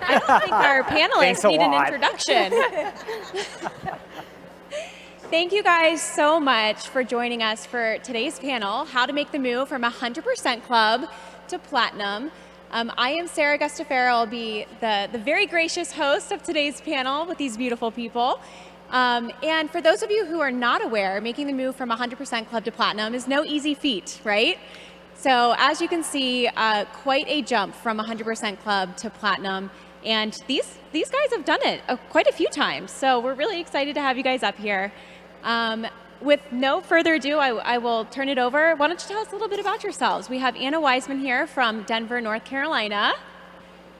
I don't think our panelists need an introduction. Thank you guys so much for joining us for today's panel, How to Make the Move from 100% Club to Platinum. I am Sarah Gustafaro. I'll be the very gracious host of today's panel with these beautiful people. And for those of you who are not aware, making the move from 100% Club to Platinum is no easy feat, right? So as you can see, quite a jump from 100% Club to Platinum. And these guys have done it quite a few times. So we're really excited to have you guys up here. With no further ado, I will turn it over. Why don't you tell us a little bit about yourselves? We have Anna Wiseman here from Denver, North Carolina.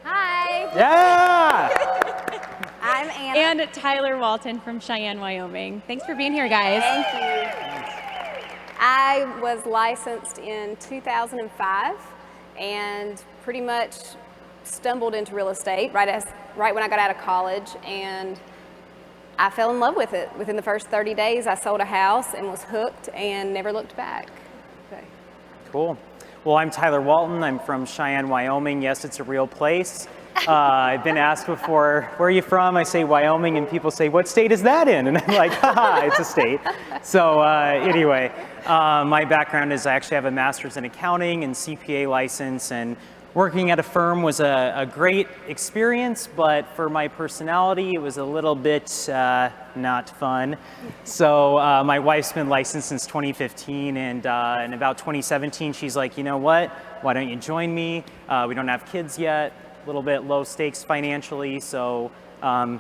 Hi. Yeah. I'm Anna. And Tyler Walton from Cheyenne, Wyoming. Thanks for being here, guys. Thank you. I was licensed in 2005 and pretty much stumbled into real estate right when I got out of college, and I fell in love with it. Within the first 30 days, I sold a house and was hooked and never looked back. Okay. Cool. Well, I'm Tyler Walton. I'm from Cheyenne, Wyoming. Yes, it's a real place. I've been asked before, where are you from? I say Wyoming, and people say, what state is that in? And I'm like, haha, it's a state. So anyway, my background is I actually have a master's in accounting and CPA license, and working at a firm was a great experience, but for my personality, it was a little bit not fun. So my wife's been licensed since 2015, and in about 2017, she's like, you know what? Why don't you join me? We don't have kids yet, a little bit low stakes financially, so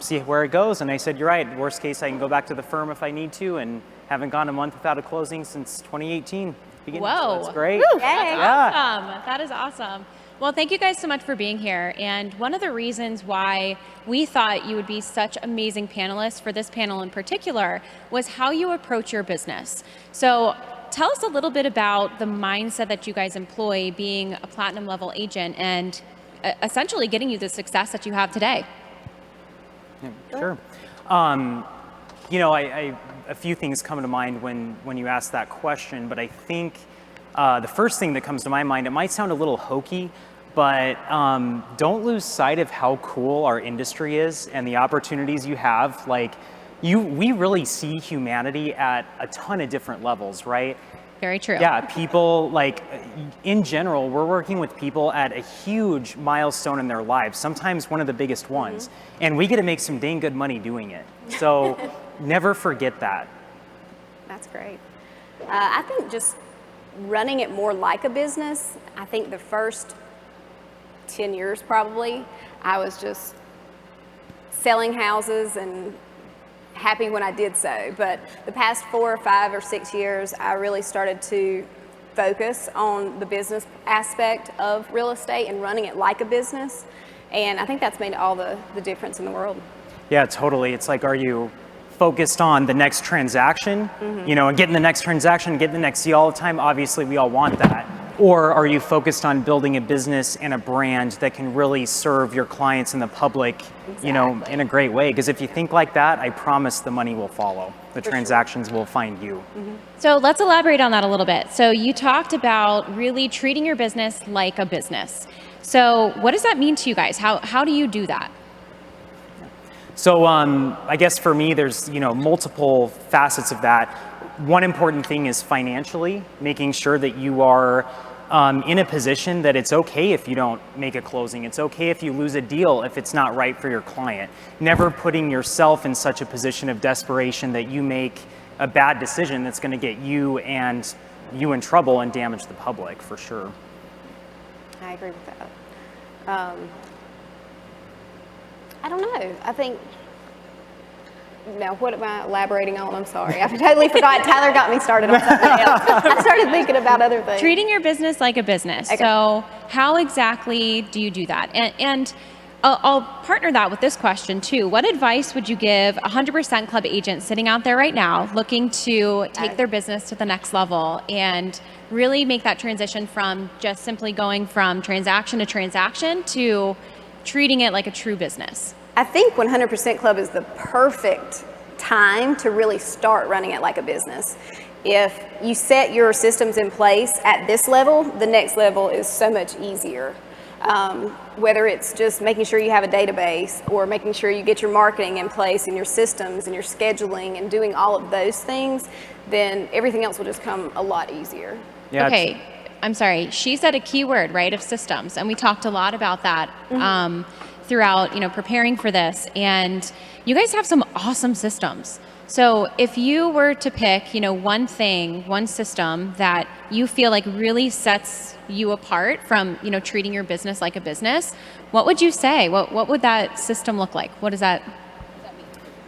see where it goes. And I said, you're right, worst case, I can go back to the firm if I need to, and haven't gone a month without a closing since 2018. Whoa. So that's great. Woo, that's awesome. That is awesome. Well, thank you guys so much for being here. And one of the reasons why we thought you would be such amazing panelists for this panel in particular was how you approach your business. So tell us a little bit about the mindset that you guys employ being a platinum level agent and essentially getting you the success that you have today. Yeah, sure. You know, a few things come to mind when you ask that question, but I think the first thing that comes to my mind, it might sound a little hokey, but don't lose sight of how cool our industry is and the opportunities you have. Like, we really see humanity at a ton of different levels, right? Very true. Yeah, people, like, in general, we're working with people at a huge milestone in their lives, sometimes one of the biggest ones, and we get to make some dang good money doing it. So never forget that. That's great. I think just running it more like a business. I think the first 10 years probably, I was just selling houses and happy when I did so. But the past 4 or 5 or 6 years, I really started to focus on the business aspect of real estate and running it like a business. And I think that's made all the difference in the world. Yeah, totally. It's like, are you focused on the next transaction, you know, and getting the next transaction, getting the next deal all the time? Obviously, we all want that. Or are you focused on building a business and a brand that can really serve your clients and the public, you know, in a great way? Because if you think like that, I promise the money will follow. The transactions will find you. So let's elaborate on that a little bit. So you talked about really treating your business like a business. So what does that mean to you guys? How do you do that? So I guess for me, there's, you know, multiple facets of that. One important thing is financially, making sure that you are in a position that it's okay if you don't make a closing. It's okay if you lose a deal if it's not right for your client. Never putting yourself in such a position of desperation that you make a bad decision that's going to get you in trouble and damage the public, for sure. I agree with that. I don't know. I think, now what am I elaborating on? I'm sorry. I totally forgot. Tyler got me started on something else. I started thinking about other things. Treating your business like a business. Okay. So how exactly do you do that? And I'll partner that with this question too. What advice would you give a 100% Club agent sitting out there right now looking to take their business to the next level and really make that transition from just simply going from transaction to transaction to treating it like a true business? I think 100% Club is the perfect time to really start running it like a business. If you set your systems in place at this level, the next level is so much easier. Whether it's just making sure you have a database or making sure you get your marketing in place and your systems and your scheduling and doing all of those things, then everything else will just come a lot easier. Yeah, Okay, I'm sorry. She said a key word, right, of systems, and we talked a lot about that throughout, preparing for this. And you guys have some awesome systems. So if you were to pick, one thing, one system that you feel like really sets you apart from, treating your business like a business, what would you say? What would that system look like? What does that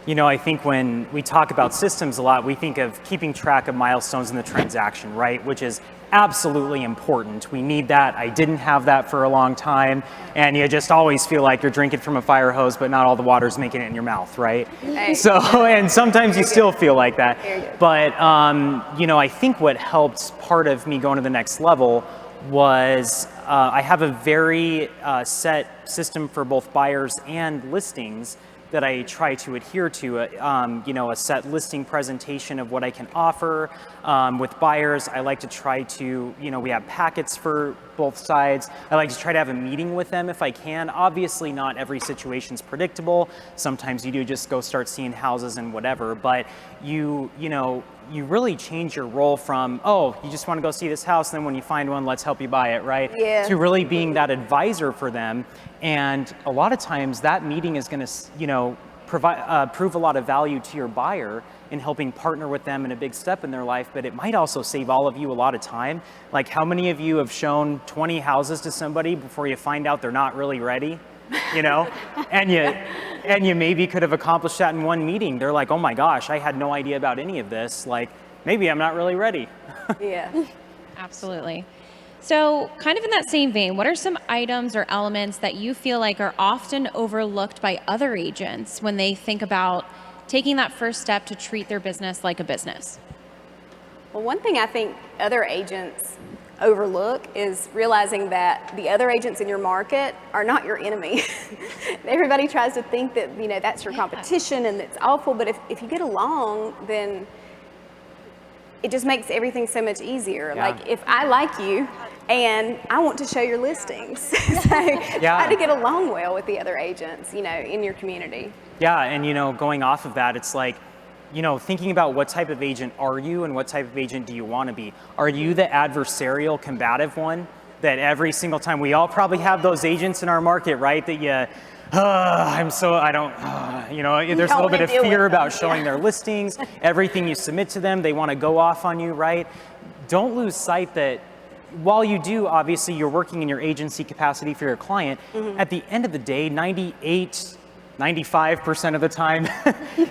mean? I think when we talk about systems a lot, we think of keeping track of milestones in the transaction, right? Which is absolutely important. We need that. I didn't have that for a long time. And you just always feel like you're drinking from a fire hose, but not all the water's making it in your mouth, right? Hey. So, and sometimes you still feel like that. But, I think what helped part of me going to the next level was I have a very set system for both buyers and listings that I try to adhere to, a set listing presentation of what I can offer. With buyers, I like to try to, we have packets for both sides. I like to try to have a meeting with them if I can. Obviously, not every situation's predictable. Sometimes you do just go start seeing houses and whatever, but you really change your role from, you just want to go see this house, and then when you find one, let's help you buy it, right? Yeah. To really being that advisor for them. And a lot of times that meeting is going to, prove a lot of value to your buyer in helping partner with them in a big step in their life, but it might also save all of you a lot of time. Like, how many of you have shown 20 houses to somebody before you find out they're not really ready? And you maybe could have accomplished that in one meeting. They're like, oh my gosh, I had no idea about any of this. Like, maybe I'm not really ready. Yeah. Absolutely. So kind of in that same vein, what are some items or elements that you feel like are often overlooked by other agents when they think about taking that first step to treat their business like a business? Well, one thing I think other agents overlook is realizing that the other agents in your market are not your enemy. Everybody tries to think that, that's your competition and it's awful, but if you get along, then it just makes everything so much easier. Yeah. Like, if I like you and I want to show your listings, so try to get along well with the other agents, in your community. Yeah, and going off of that, it's like, thinking about what type of agent are you and what type of agent do you want to be? Are you the adversarial, combative one that every single time, we all probably have those agents in our market, right? That there's a little bit of fear about showing their listings, everything you submit to them, they want to go off on you, right? Don't lose sight that while you do, obviously you're working in your agency capacity for your client, at the end of the day, 95% of the time,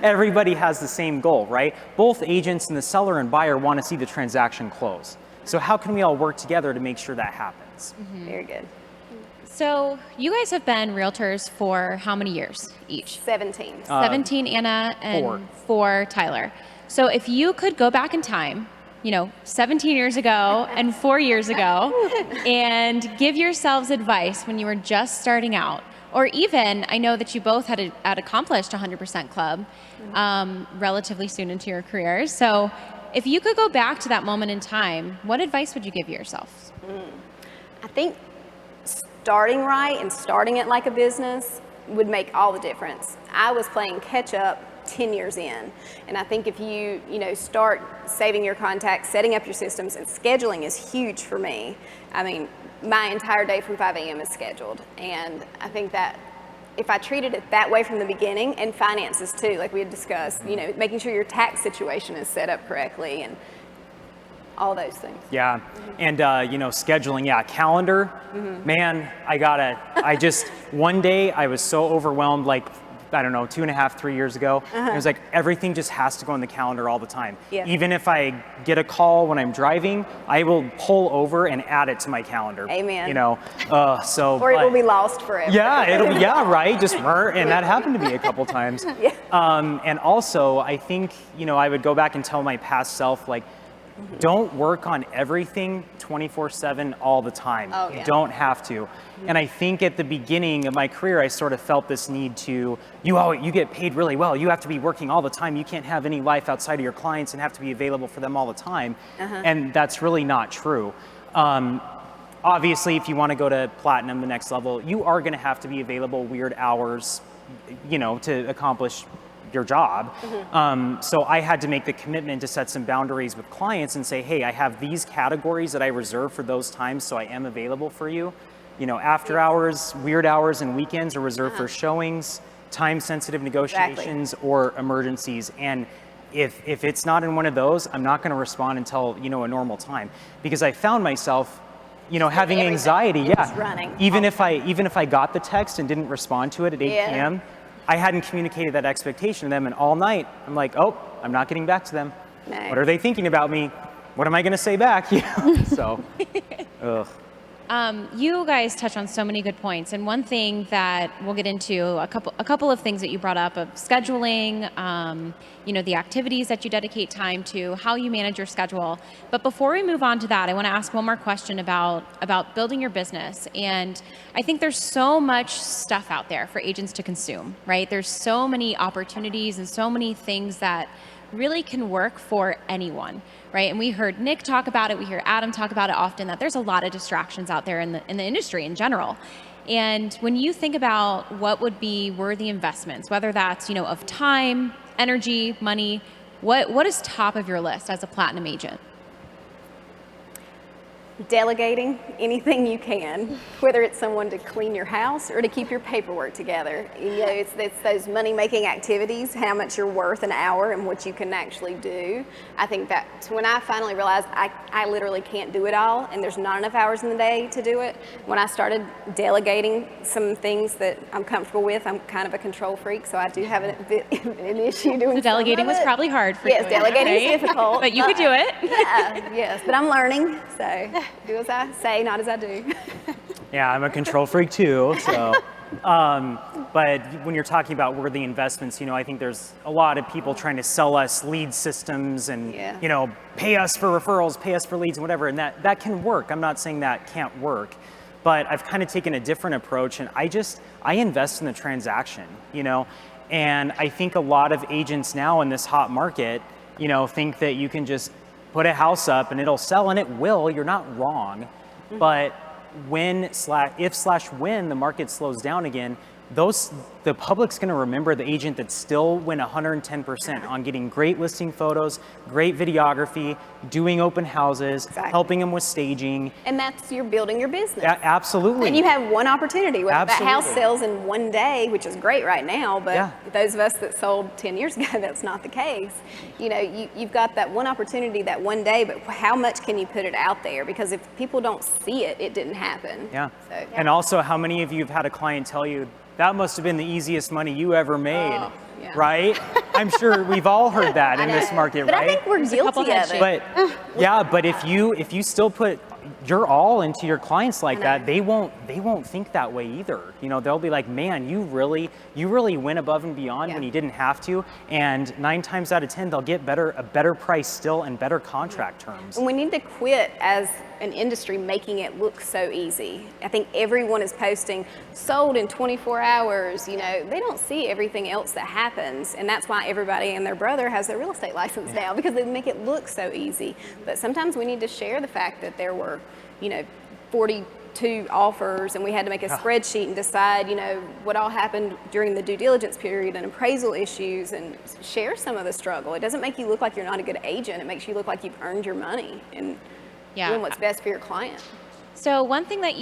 everybody has the same goal, right? Both agents and the seller and buyer want to see the transaction close. So how can we all work together to make sure that happens? Very good. So you guys have been realtors for how many years each? 17. 17, Anna, and 4, Tyler. So if you could go back in time, 17 years ago and 4 years ago, and give yourselves advice when you were just starting out, or even, I know that you both had accomplished 100% Club relatively soon into your careers. So if you could go back to that moment in time, what advice would you give yourself? I think starting right and starting it like a business would make all the difference. I was playing catch up 10 years in, and I think if you start saving your contacts, setting up your systems, and scheduling is huge for me. I mean, my entire day from 5 a.m. is scheduled, and I think that if I treated it that way from the beginning, and finances too, like we had discussed, making sure your tax situation is set up correctly and all those things. Yeah, and scheduling, calendar, man, one day I was so overwhelmed, like, I don't know, 2.5, 3 years ago. It was like, everything just has to go in the calendar all the time. Yeah. Even if I get a call when I'm driving, I will pull over and add it to my calendar. Amen. Or it will be lost forever. Yeah, right, just, and that happened to me a couple times. Yeah. And also, I think, I would go back and tell my past self, like, don't work on everything 24/7 all the time. Oh, yeah. You don't have to. And I think at the beginning of my career, I sort of felt this need to, you get paid really well. You have to be working all the time. You can't have any life outside of your clients and have to be available for them all the time. And that's really not true. obviously, if you want to go to platinum, the next level, you are going to have to be available weird hours, to accomplish your job. So I had to make the commitment to set some boundaries with clients and say, hey, I have these categories that I reserve for those times, so I am available for you. After hours, weird hours, and weekends are reserved for showings, time-sensitive negotiations, or emergencies. And if it's not in one of those, I'm not going to respond until a normal time, because I found myself having anxiety. Just running. Even if I got the text and didn't respond to it at 8 p.m., I hadn't communicated that expectation to them, and all night I'm like, oh, I'm not getting back to them. No. What are they thinking about me? What am I going to say back? So, ugh. You guys touch on so many good points, and one thing that we'll get into, a couple of things that you brought up of scheduling, the activities that you dedicate time to, how you manage your schedule. But before we move on to that, I want to ask one more question about building your business. And I think there's so much stuff out there for agents to consume, right? There's so many opportunities and so many things that really can work for anyone, right? And we heard Nick talk about it, we hear Adam talk about it often, that there's a lot of distractions out there in the industry in general. And when you think about what would be worthy investments, whether that's of time, energy, money, what is top of your list as a platinum agent? Delegating anything you can, whether it's someone to clean your house or to keep your paperwork together. It's those money-making activities, how much you're worth an hour and what you can actually do. I think that when I finally realized I literally can't do it all, and there's not enough hours in the day to do it, when I started delegating some things that I'm comfortable with, I'm kind of a control freak, so I do have an issue doing So delegating was probably hard for you. Yes, delegating is difficult. But you could do it. Yes, but I'm learning, so do as I say, not as I do. Yeah, I'm a control freak too. So, but when you're talking about worthy investments, I think there's a lot of people trying to sell us lead systems and pay us for referrals, pay us for leads, and whatever. And that can work. I'm not saying that can't work, but I've kind of taken a different approach, and I invest in the transaction. And I think a lot of agents now in this hot market, think that you can just put a house up and it'll sell, and it will. You're not wrong. But when the market slows down again, the public's going to remember the agent that still went 110% on getting great listing photos, great videography, doing open houses, helping them with staging. And you're building your business. Absolutely. And you have one opportunity. Whether that house sells in one day, which is great right now, but those of us that sold 10 years ago, that's not the case. You've got that one opportunity, that one day, but how much can you put it out there? Because if people don't see it, it didn't happen. Yeah. And also, how many of you have had a client tell you, that must have been the easiest money you ever made, right? I'm sure we've all heard that in this market, but right? I think we're guilty of it. But if you still put your all into your clients like that, they won't think that way either. They'll be like, man, you really went above and beyond when you didn't have to. And 9 times out of 10, they'll get a better price still and better contract terms. And we need to quit as an industry making it look so easy. I think everyone is posting sold in 24 hours. They don't see everything else that happens, and that's why everybody and their brother has their real estate license now, because they make it look so easy. But sometimes we need to share the fact that there were 42 offers, and we had to make a spreadsheet and decide what all happened during the due diligence period and appraisal issues, and share some of the struggle. It doesn't make you look like you're not a good agent. It makes you look like you've earned your money and doing what's best for your client. So one thing that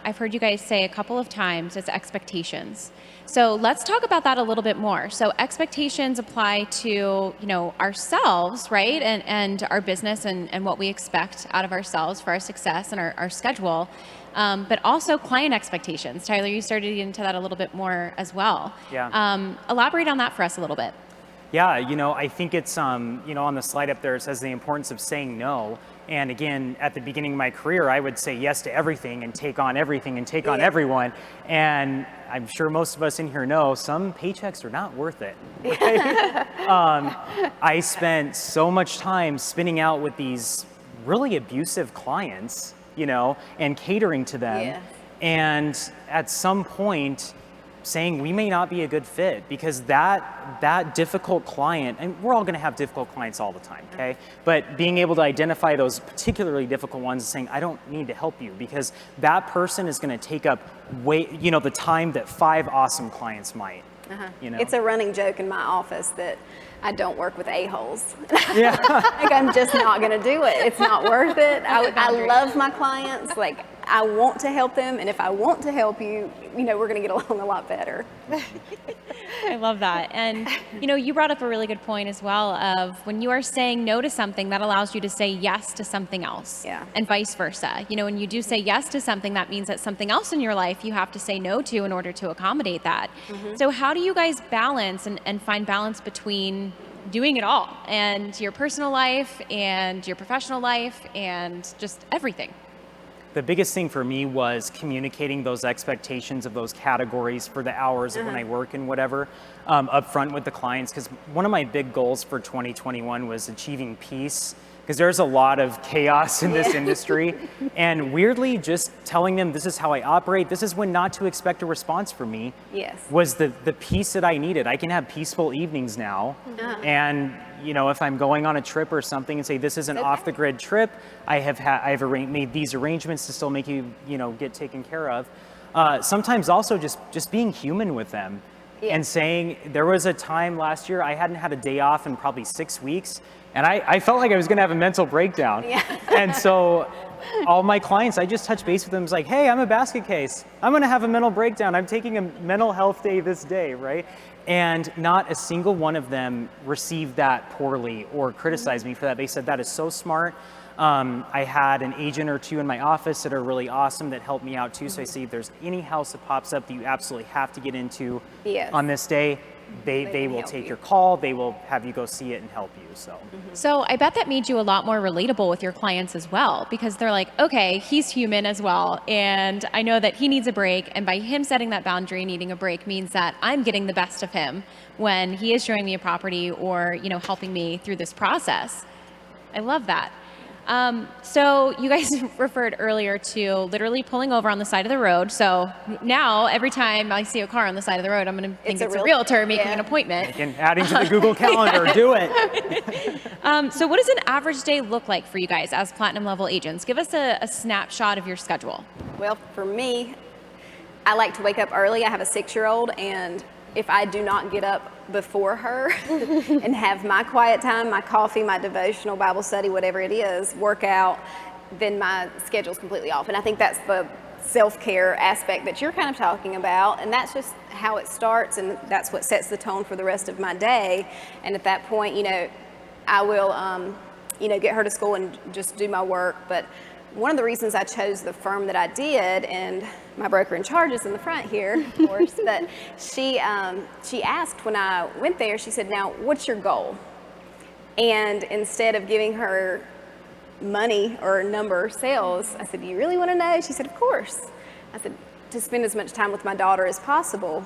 I've heard you guys say a couple of times is expectations. So let's talk about that a little bit more. So expectations apply to, ourselves, right? And our business and what we expect out of ourselves for our success and our schedule. But also client expectations. Tyler, you started to get into that a little bit more as well. Yeah. Elaborate on that for us a little bit. Yeah, I think it's, on the slide up there, it says the importance of saying no. And again, at the beginning of my career, I would say yes to everything and take on everything and take on everyone. And I'm sure most of us in here know some paychecks are not worth it. Right? I spent so much time spinning out with these really abusive clients, and catering to them. Yeah. And at some point, saying we may not be a good fit, because that difficult client, and we're all going to have difficult clients all the time, okay? But being able to identify those particularly difficult ones and saying, I don't need to help you, because that person is going to take up the time that 5 awesome clients might. It's a running joke in my office that I don't work with a-holes. Yeah. Like, I'm just not going to do it. It's not worth it. I love my clients. Like, I want to help them, and if I want to help you, we're going to get along a lot better. I love that. And, you brought up a really good point as well of when you are saying no to something, that allows you to say yes to something else. Yeah. And vice versa. When you do say yes to something, that means that something else in your life you have to say no to in order to accommodate that. So how do you guys balance and find balance between doing it all, and your personal life and your professional life and just everything? The biggest thing for me was communicating those expectations of those categories for the hours of when I work and whatever up front with the clients, because one of my big goals for 2021 was achieving peace, because there's a lot of chaos in this industry, and weirdly just telling them this is how I operate, this is when not to expect a response from me, was the peace that I needed. I can have peaceful evenings now, and if I'm going on a trip or something and say this is an off-the-grid trip, I have made these arrangements to still make you get taken care of. Sometimes also just being human with them, and saying, there was a time last year I hadn't had a day off in probably 6 weeks, and I felt like I was going to have a mental breakdown. And so all my clients, I just touch base with them. It's like, hey, I'm a basket case. I'm going to have a mental breakdown. I'm taking a mental health day this day, right? And not a single one of them received that poorly or criticized me for that. They said, that is so smart. I had an agent or 2 in my office that are really awesome that helped me out too. So I see if there's any house that pops up that you absolutely have to get into on this day, they will take your call, they will have you go see it and help you. So I bet that made you a lot more relatable with your clients as well, because they're like, okay, he's human as well, and I know that he needs a break, and by him setting that boundary, needing a break, means that I'm getting the best of him when he is showing me a property or helping me through this process. I love that. So you guys referred earlier to literally pulling over on the side of the road. So now every time I see a car on the side of the road, I'm going to think it's a realtor making an appointment. Adding to the Google Calendar, do it. So what does an average day look like for you guys as platinum level agents? Give us a snapshot of your schedule. Well, for me, I like to wake up early. I have a 6-year-old, and if I do not get up before her and have my quiet time, my coffee, my devotional, Bible study, whatever it is, workout, then my schedule's completely off. And I think that's the self-care aspect that you're kind of talking about, and that's just how it starts, and that's what sets the tone for the rest of my day. And at that point, I will, get her to school and just do my work. But one of the reasons I chose the firm that I did, and my broker in charge is in the front here, of course, but she asked when I went there, she said, now, what's your goal? And instead of giving her money or number sales, I said, do you really want to know? She said, of course. I said, to spend as much time with my daughter as possible.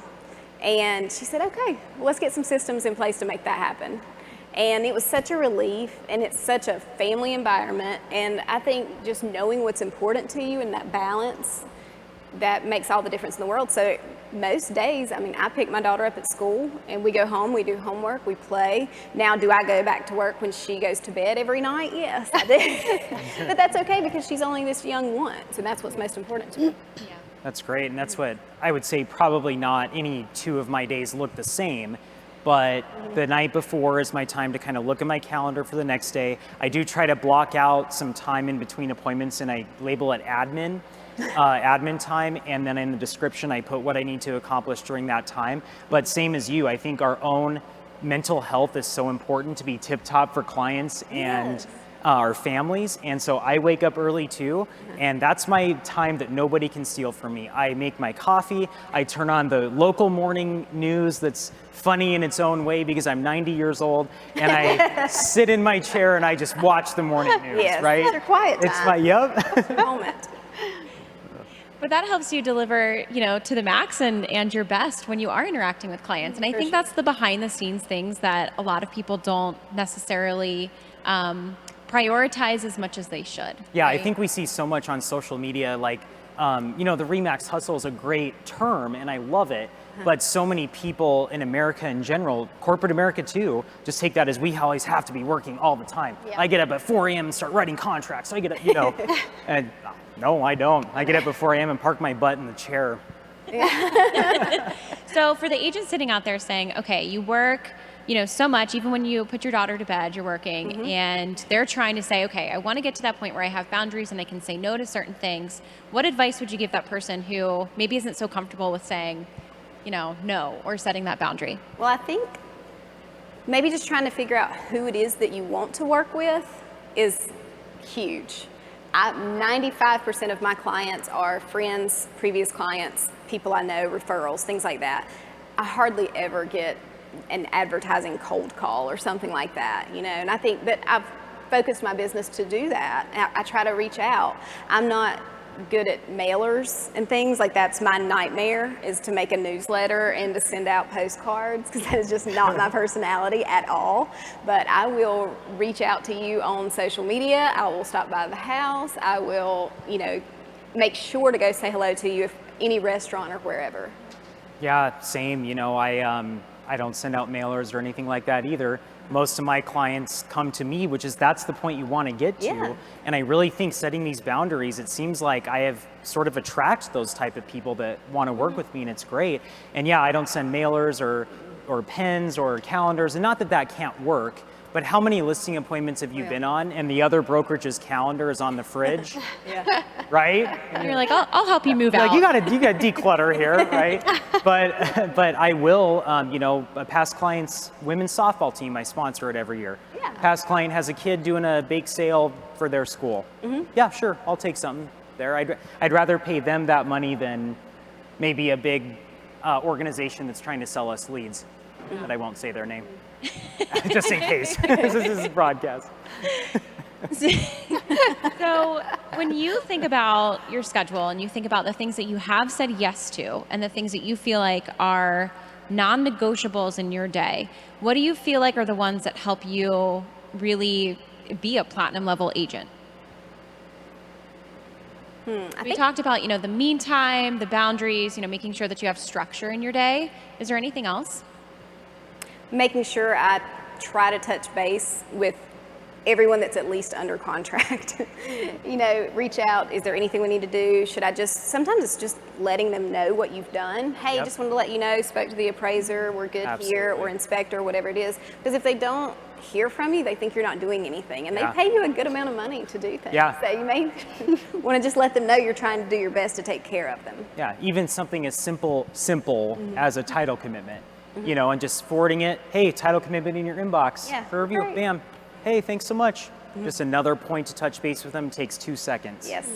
And she said, okay, well, let's get some systems in place to make that happen. And it was such a relief, and it's such a family environment. And I think just knowing what's important to you and that balance, that makes all the difference in the world. So most days, I pick my daughter up at school, and we go home, we do homework, we play. Now, do I go back to work when she goes to bed every night? Yes, I do. But that's okay, because she's only this young once, and that's what's most important to me. Yeah. That's great, and that's what I would say. Probably not any 2 of my days look the same. But the night before is my time to kind of look at my calendar for the next day. I do try to block out some time in between appointments, and I label it admin time, and then in the description I put what I need to accomplish during that time. But same as you, I think our own mental health is so important to be tip-top for clients and our families, and so I wake up early too, and that's my time that nobody can steal from me. I make my coffee, I turn on the local morning news that's funny in its own way because I'm 90 years old, and I sit in my chair and I just watch the morning news, right? It's your quiet time. It's my, moment. But that helps you deliver, to the max and your best when you are interacting with clients. And I think that's the behind the scenes things that a lot of people don't necessarily prioritize as much as they should. Yeah, right? I think we see so much on social media, like you know, the Remax hustle is a great term and I love it, but so many people in America in general, corporate America too, just take that as we always have to be working all the time. Yeah. I get up at 4 a.m. and start writing contracts. I get up, you know, and no, I don't. I get up at 4 a.m. and park my butt in the chair. So for the agents sitting out there saying, okay, you work, you know, so much, even when you put your daughter to bed, you're working, and they're trying to say, okay, I want to get to that point where I have boundaries and I can say no to certain things. What advice would you give that person who maybe isn't so comfortable with saying, you know, no, or setting that boundary? Well, I think maybe just trying to figure out who it is that you want to work with is huge. 95% of my clients are friends, previous clients, people I know, referrals, things like that. I hardly ever get an advertising cold call or something like that, you know, and I think that I've focused my business to do that. I try to reach out. I'm not good at mailers and things like that's my nightmare, is to make a newsletter and to send out postcards, because that is just not my personality at all. But I will reach out to you on social media. I will stop by the house. I will, you know, make sure to go say hello to you if any restaurant or wherever. Yeah, same. You know, I don't send out mailers or anything like that either. Most of my clients come to me, which is that's the point you want to get to. Yeah. And I really think setting these boundaries, it seems like I have sort of attract those type of people that want to work with me, and it's great. And yeah, I don't send mailers or pens or calendars, and not that that can't work, but how many listing appointments have you been on and the other brokerage's calendar is on the fridge? Yeah. Right? And you're like, I'll help you move out. Like you gotta declutter here, right? But I will, you know, a past client's women's softball team, I sponsor it every year. Yeah. Past client has a kid doing a bake sale for their school. Yeah, sure, I'll take something there. I'd rather pay them that money than maybe a big organization that's trying to sell us leads. But I won't say their name, just in case. This is a broadcast. So when you think about your schedule and you think about the things that you have said yes to and the things that you feel like are non-negotiables in your day, what do you feel like are the ones that help you really be a platinum level agent? We talked about, you know, the meantime, the boundaries, you know, making sure that you have structure in your day. Is there anything else? Making sure I try to touch base with everyone that's at least under contract. You know, reach out. Is there anything we need to do? Should I just, sometimes it's just letting them know what you've done. Hey, just wanted to let you know, spoke to the appraiser, we're good here, or inspector, whatever it is. Because if they don't hear from you, they think you're not doing anything. And they pay you a good amount of money to do things. Yeah. So you may want to just let them know you're trying to do your best to take care of them. Yeah, even something as simple as a title commitment, you know, and just forwarding it. Hey, title commitment in your inbox for review. Great. Bam. Hey, thanks so much. Just another point to touch base with them. Takes 2 seconds. Yes.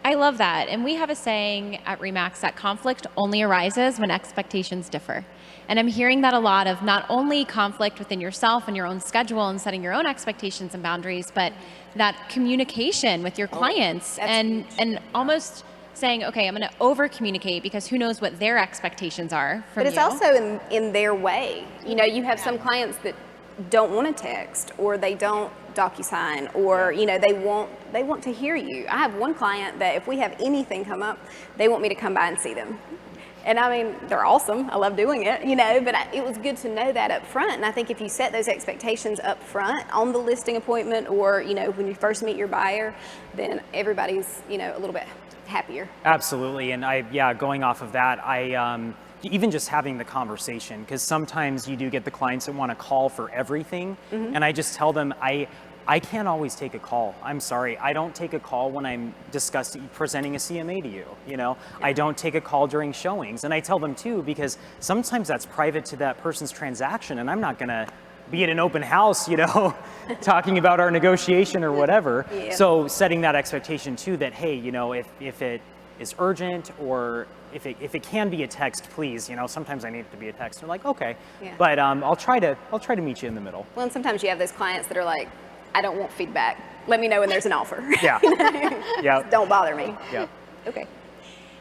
I love that. And we have a saying at Remax that conflict only arises when expectations differ. And I'm hearing that a lot of not only conflict within yourself and your own schedule and setting your own expectations and boundaries, but that communication with your clients and almost saying, okay, I'm going to over communicate because who knows what their expectations are from But it's you. also in their way. You know, you have some clients that don't want to text, or they don't DocuSign, or you know, they want to hear you. I have one client that if we have anything come up, they want me to come by and see them. And I mean, they're awesome. I love doing it, you know, but it was good to know that up front. And I think if you set those expectations up front on the listing appointment, or, you know, when you first meet your buyer, then everybody's, you know, a little bit happier. Absolutely. And going off of that, even just having the conversation, because sometimes you do get the clients that want to call for everything. And I just tell them, I can't always take a call. I'm sorry. I don't take a call when I'm presenting a CMA to you. You know, I don't take a call during showings. And I tell them too, because sometimes that's private to that person's transaction, and I'm not going to be at an open house, you know, talking about our negotiation or whatever. So setting that expectation too, that, hey, you know, if it is urgent, or if it can be a text, please, you know, sometimes I need it to be a text. They're like, okay, but I'll try to meet you in the middle. Well, and sometimes you have those clients that are like, I don't want feedback. Let me know when there's an offer. Yeah. Yeah. Don't bother me. Yeah. Okay.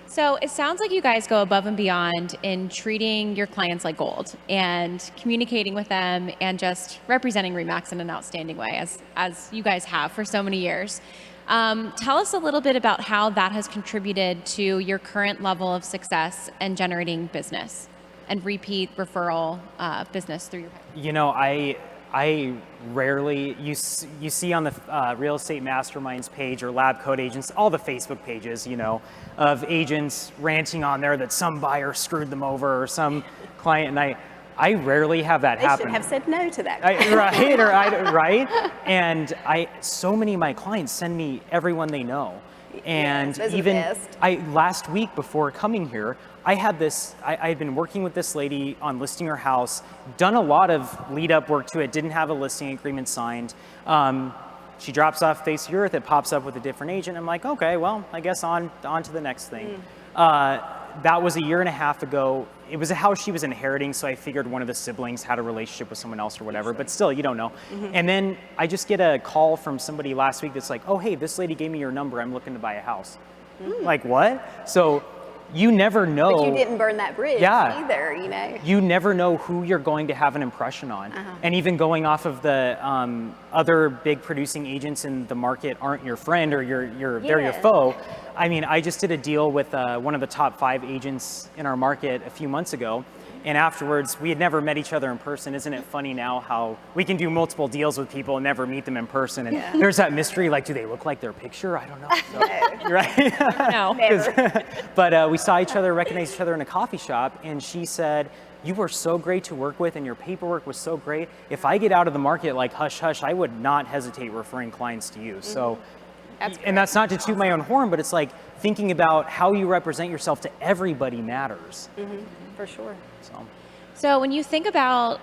So it sounds like you guys go above and beyond in treating your clients like gold and communicating with them and just representing Remax in an outstanding way, as you guys have for so many years. Tell us a little bit about how that has contributed to your current level of success and generating business and repeat referral business through your. You know, I rarely, you see on the Real Estate Masterminds page or Lab Code Agents, all the Facebook pages, you know, of agents ranting on there that some buyer screwed them over or some client, and I rarely have that happen. They should have said no to that. Right? And so many of my clients send me everyone they know. And those are the even best. last week before coming here, I had been working with this lady on listing her house, done a lot of lead up work to it, didn't have a listing agreement signed. She drops off face of the earth, it pops up with a different agent. I'm like, okay, well, I guess on to the next thing. That was a year and a half ago. It was a house she was inheriting, so I figured one of the siblings had a relationship with someone else or whatever, but still, you don't know. And then I just get a call from somebody last week that's like, oh, hey, this lady gave me your number, I'm looking to buy a house. Like, what? So you never know. But you didn't burn that bridge either, you know. You never know who you're going to have an impression on. And even going off of the other big producing agents in the market aren't your friend or they're your foe. I mean, I just did a deal with one of the top 5 agents in our market a few months ago. And afterwards, we had never met each other in person. Isn't it funny now how we can do multiple deals with people and never meet them in person? And there's that mystery, like, do they look like their picture? I don't know. So, right? No, never. But we saw each other, recognized each other in a coffee shop, and she said, you were so great to work with and your paperwork was so great. If I get out of the market like hush hush, I would not hesitate referring clients to you. So, and that's not to toot my own horn, but it's like thinking about how you represent yourself to everybody matters. For sure. So when you think about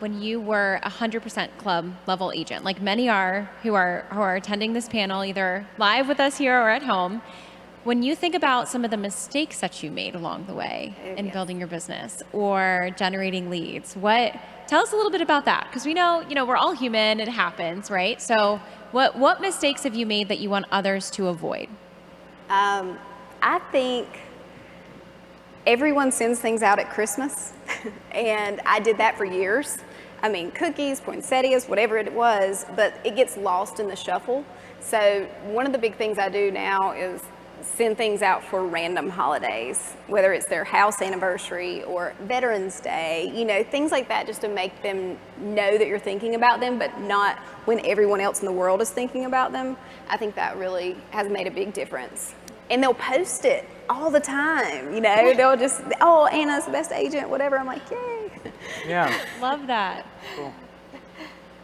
when you were 100% club level agent, like many are who are attending this panel, either live with us here or at home, when you think about some of the mistakes that you made along the way in building your business or generating leads, tell us a little bit about that, because we know, we're all human, it happens, right? So what mistakes have you made that you want others to avoid? I think everyone sends things out at Christmas, and I did that for years. I mean, cookies, poinsettias, whatever it was, but it gets lost in the shuffle. So one of the big things I do now is send things out for random holidays, whether it's their house anniversary or Veterans Day, things like that, just to make them know that you're thinking about them, but not when everyone else in the world is thinking about them. I think that really has made a big difference. And they'll post it all the time, they'll just, oh, Anna's the best agent, whatever. I'm like, yay. Yeah. Love that. Cool.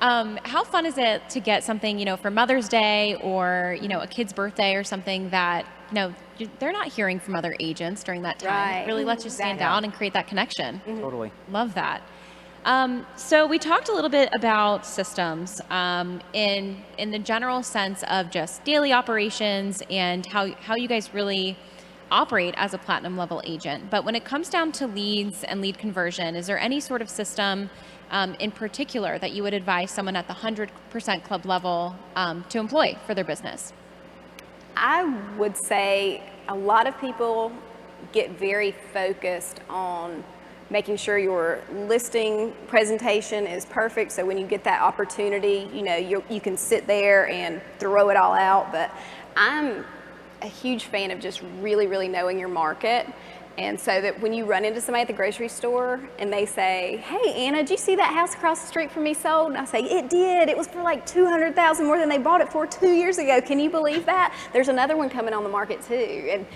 How fun is it to get something, for Mother's Day or, a kid's birthday or something that, they're not hearing from other agents during that time. Right. It really lets you stand out and create that connection. Totally. Love that. So we talked a little bit about systems in the general sense of just daily operations and how you guys really operate as a platinum level agent. But when it comes down to leads and lead conversion, is there any sort of system in particular that you would advise someone at the 100% club level to employ for their business? I would say a lot of people get very focused on making sure your listing presentation is perfect, so when you get that opportunity, you can sit there and throw it all out. But I'm a huge fan of just really, really knowing your market. And so that when you run into somebody at the grocery store and they say, hey, Anna, did you see that house across the street from me sold? And I say, it did. It was for like $200,000 more than they bought it for 2 years ago. Can you believe that? There's another one coming on the market too. And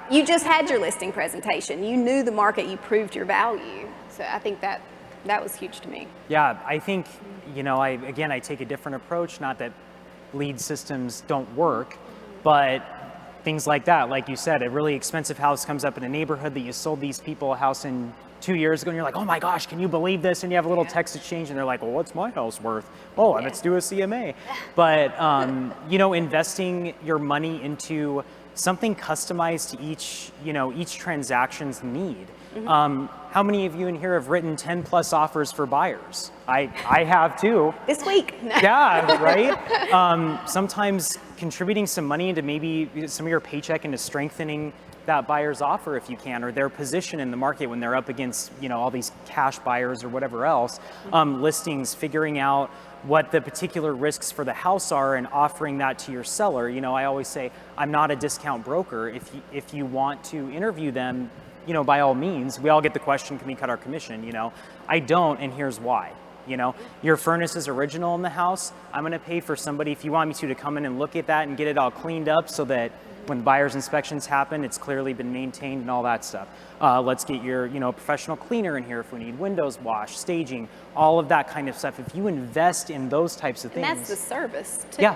you just had your listing presentation. You knew the market. You proved your value. So I think that was huge to me. Yeah, I think, I take a different approach. Not that lead systems don't work, but things like that, like you said, a really expensive house comes up in a neighborhood that you sold these people a house in 2 years ago, and you're like, oh my gosh, can you believe this? And you have a little text exchange, and they're like, well, what's my house worth? Oh, let's do a CMA. But, investing your money into something customized to each transaction's need. How many of you in here have written 10 plus offers for buyers? I have too. This week. Yeah, right? Sometimes contributing some money into maybe some of your paycheck into strengthening that buyer's offer if you can, or their position in the market when they're up against, all these cash buyers or whatever else. Listings, figuring out what the particular risks for the house are and offering that to your seller. I always say, I'm not a discount broker. If you want to interview them, by all means. We all get the question, can we cut our commission? I don't, and here's why. Your furnace is original in the house. I'm gonna pay for somebody, if you want me to come in and look at that and get it all cleaned up so that when buyer's inspections happen, it's clearly been maintained and all that stuff. Let's get your, professional cleaner in here if we need windows washed, staging, all of that kind of stuff. If you invest in those types of things. And that's the service too. Yeah,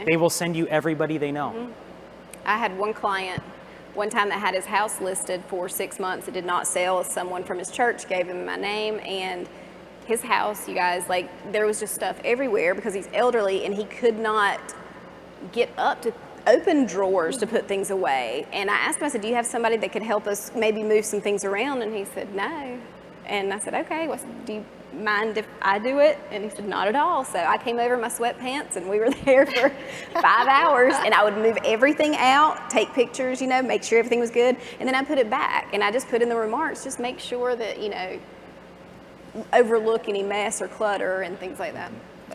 they will send you everybody they know. I had one client one time that had his house listed for 6 months. It did not sell. Someone from his church gave him my name, and his house, you guys, there was just stuff everywhere because he's elderly and he could not get up to open drawers to put things away. And I asked him, I said, do you have somebody that could help us maybe move some things around? And he said, no. And I said, okay, well, do you mind if I do it? And he said, not at all. So I came over in my sweatpants and we were there for 5 hours, and I would move everything out, take pictures, make sure everything was good. And then I put it back, and I just put in the remarks, just make sure that, overlook any mess or clutter and things like that.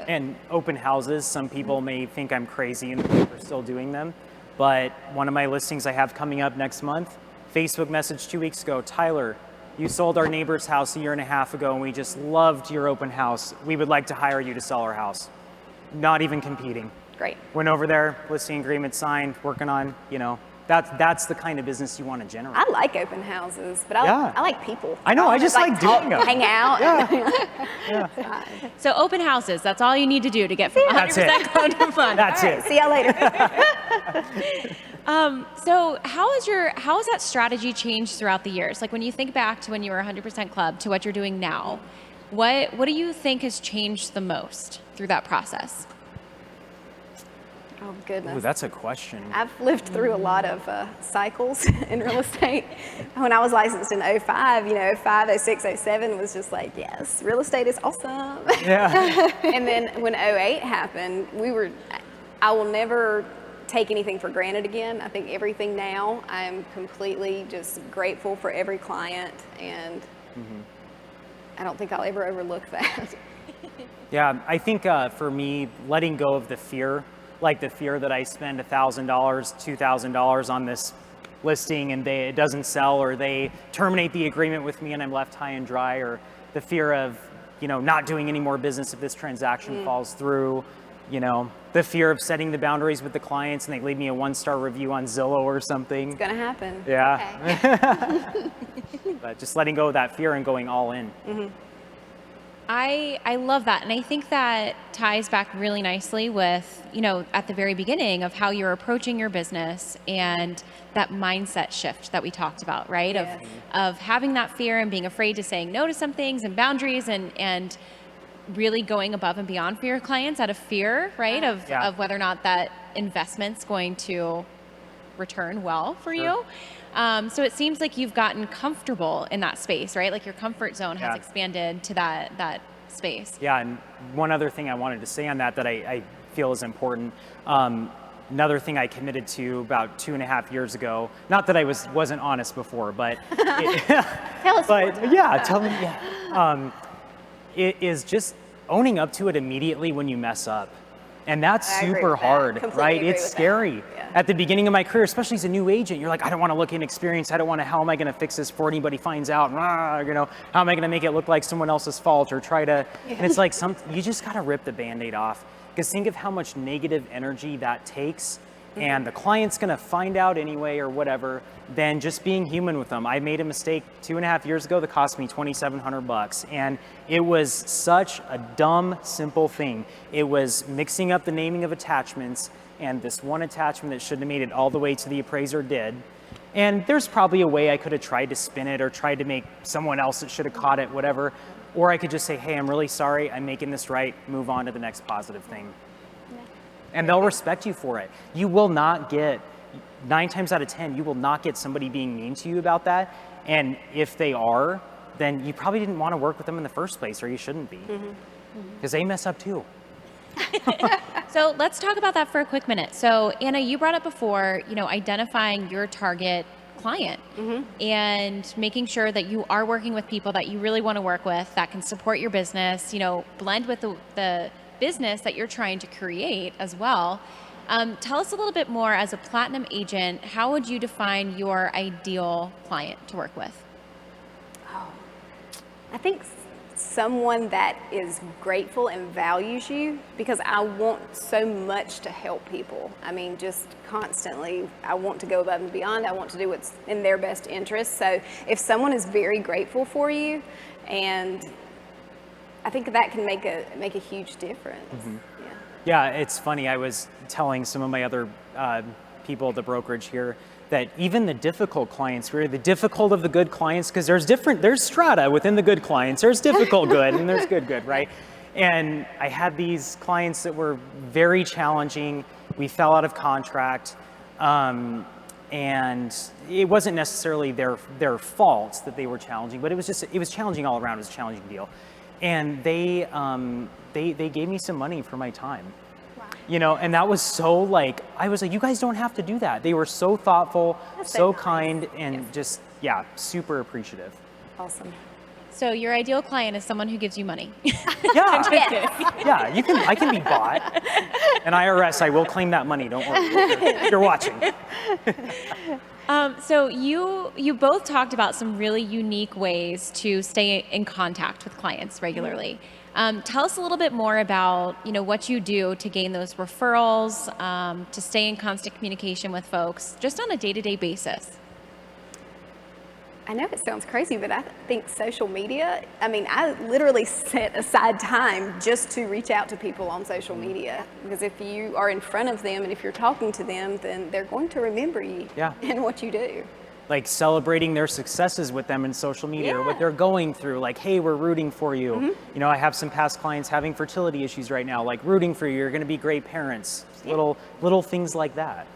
And open houses, some people may think I'm crazy and we're still doing them, but one of my listings I have coming up next month, Facebook message 2 weeks ago, Tyler, you sold our neighbor's house a year and a half ago and we just loved your open house. We would like to hire you to sell our house. Not even competing. Great. Went over there, listing agreement signed, working on, that's the kind of business you want to generate. I like open houses, but I like people. I know, I just like doing them. Hang out. Yeah. So open houses, that's all you need to do to get from 100% club to fun. That's it. See y'all later. So how has that strategy changed throughout the years? Like when you think back to when you were 100% club to what you're doing now, what do you think has changed the most through that process? Oh, goodness. Ooh, that's a question. I've lived through a lot of cycles in real estate. When I was licensed in 05, 05, 06, 07 was just like, yes, real estate is awesome. Yeah. And then when 08 happened, I will never take anything for granted again. I think everything now, I'm completely just grateful for every client, and I don't think I'll ever overlook that. Yeah, I think for me, letting go of the fear, like the fear that I spend $1,000, $2,000 on this listing and it doesn't sell, or they terminate the agreement with me and I'm left high and dry, or the fear of, not doing any more business if this transaction falls through, the fear of setting the boundaries with the clients and they leave me a 1-star review on Zillow or something. It's gonna happen. Yeah. Okay. But just letting go of that fear and going all in. I love that. And I think that ties back really nicely with, at the very beginning of how you're approaching your business and that mindset shift that we talked about, right? Yes. Of having that fear and being afraid to saying no to some things and boundaries and really going above and beyond for your clients out of fear, right? Of whether or not that investment's going to return well for you. So it seems like you've gotten comfortable in that space, right? Like your comfort zone has expanded to that space. Yeah, and one other thing I wanted to say on that I feel is important. Another thing I committed to about 2.5 years ago, not that I wasn't honest before, but Tell us more. Tell me. Yeah. It is just owning up to it immediately when you mess up. And that's super hard, right? It's scary. Yeah. At the beginning of my career, especially as a new agent, you're like, I don't want to look inexperienced. I don't want to, how am I going to fix this before anybody finds out? How am I going to make it look like someone else's fault or try to, and it's like you just got to rip the Band-Aid off. Because think of how much negative energy that takes, and the client's going to find out anyway or whatever, than just being human with them. I made a mistake 2.5 years ago that cost me $2,700, and it was such a dumb, simple thing. It was mixing up the naming of attachments, and this one attachment that shouldn't have made it all the way to the appraiser did. And there's probably a way I could have tried to spin it or tried to make someone else that should have caught it, whatever. Or I could just say, hey, I'm really sorry, I'm making this right, move on to the next positive thing. And they'll respect you for it. You will not get, 9 times out of 10, you will not get somebody being mean to you about that. And if they are, then you probably didn't want to work with them in the first place, or you shouldn't be. Because they mess up too. So let's talk about that for a quick minute. So Anna, you brought up before, identifying your target client and making sure that you are working with people that you really want to work with, that can support your business, blend with the business that you're trying to create as well. Tell us a little bit more, as a platinum agent, how would you define your ideal client to work with? I think someone that is grateful and values you, because I want so much to help people. I mean, just constantly, I want to go above and beyond. I want to do what's in their best interest. So if someone is very grateful for you, and I think that can make a huge difference. Yeah, it's funny. I was telling some of my other people at the brokerage here that even the difficult clients, we're the difficult of the good clients, because there's strata within the good clients. There's difficult good and there's good, right? And I had these clients that were very challenging. We fell out of contract, and it wasn't necessarily their fault that they were challenging, but it was challenging all around. It was a challenging deal. And they gave me some money for my time. And that was so I was like, you guys don't have to do that. They were so thoughtful, so nice. kind, and just, super appreciative. Awesome. So your ideal client is someone who gives you money. Yeah, yeah, I can be bought. And IRS, I will claim that money, don't worry. You're watching. So you both talked about some really unique ways to stay in contact with clients regularly. Tell us a little bit more about what you do to gain those referrals, to stay in constant communication with folks, just on a day-to-day basis. I know it sounds crazy, but I think social media, I literally set aside time just to reach out to people on social media, because if you are in front of them and if you're talking to them, then they're going to remember you and what you do. Like celebrating their successes with them in social media, or what they're going through, like, hey, we're rooting for you. I have some past clients having fertility issues right now, like rooting for you, you're gonna be great parents. Little things like that.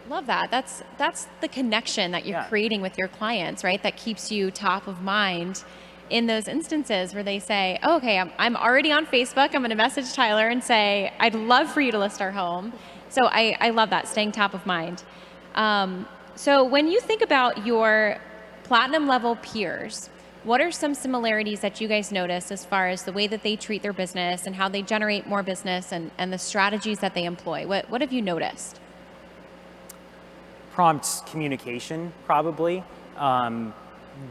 Love that. That's the connection that you're creating with your clients, right? That keeps you top of mind in those instances where they say, oh, okay, I'm already on Facebook. I'm going to message Tyler and say, I'd love for you to list our home. So I love that, staying top of mind. So when you think about your platinum level peers, what are some similarities that you guys notice as far as the way that they treat their business and how they generate more business and the strategies that they employ? What have you noticed? Prompt communication, probably.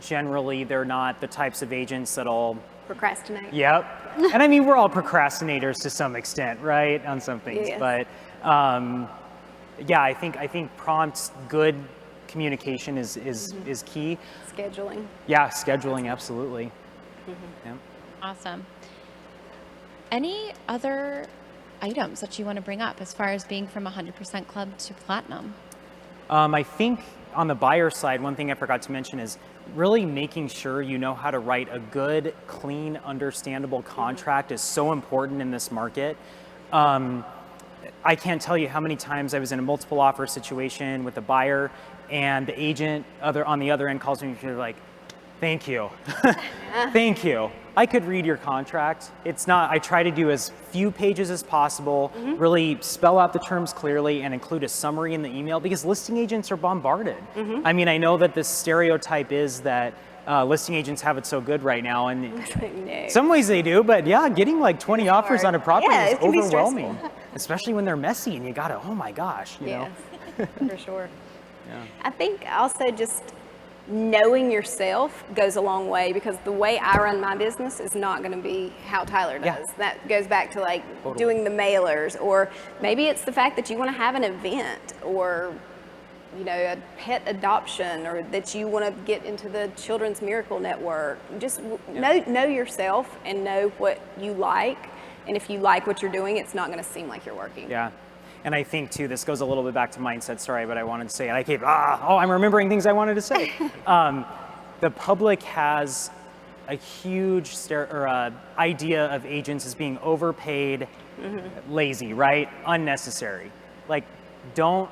Generally, they're not the types of agents that'll Procrastinate. Yep. And we're all procrastinators to some extent, right? On some things. Yes. But I think prompt, good communication is key. Scheduling. Yeah, scheduling, absolutely. Yeah. Awesome. Any other items that you want to bring up as far as being from 100% club to platinum? I think on the buyer side, one thing I forgot to mention is really making sure you know how to write a good, clean, understandable contract is so important in this market. I can't tell you how many times I was in a multiple offer situation with a buyer and the agent on the other end calls me and they're like, thank you. Thank you. I could read your contract. I try to do as few pages as possible, really spell out the terms clearly and include a summary in the email, because listing agents are bombarded. I know that the stereotype is that listing agents have it so good right now, and in some ways they do, but getting like 20 offers on a property is overwhelming, especially when they're messy and you gotta, oh my gosh, you know? For sure. I think also just knowing yourself goes a long way, because the way I run my business is not going to be how Tyler does. That goes back to doing the mailers, or maybe it's the fact that you want to have an event, or a pet adoption, or that you want to get into the Children's Miracle Network. Just know yourself and know what you like, and if you like what you're doing, it's not going to seem like you're working. Yeah. And I think too, this goes a little bit back to mindset, sorry, but I wanted to say, and I'm remembering things I wanted to say. The public has a huge idea of agents as being overpaid, lazy, right? Unnecessary. don't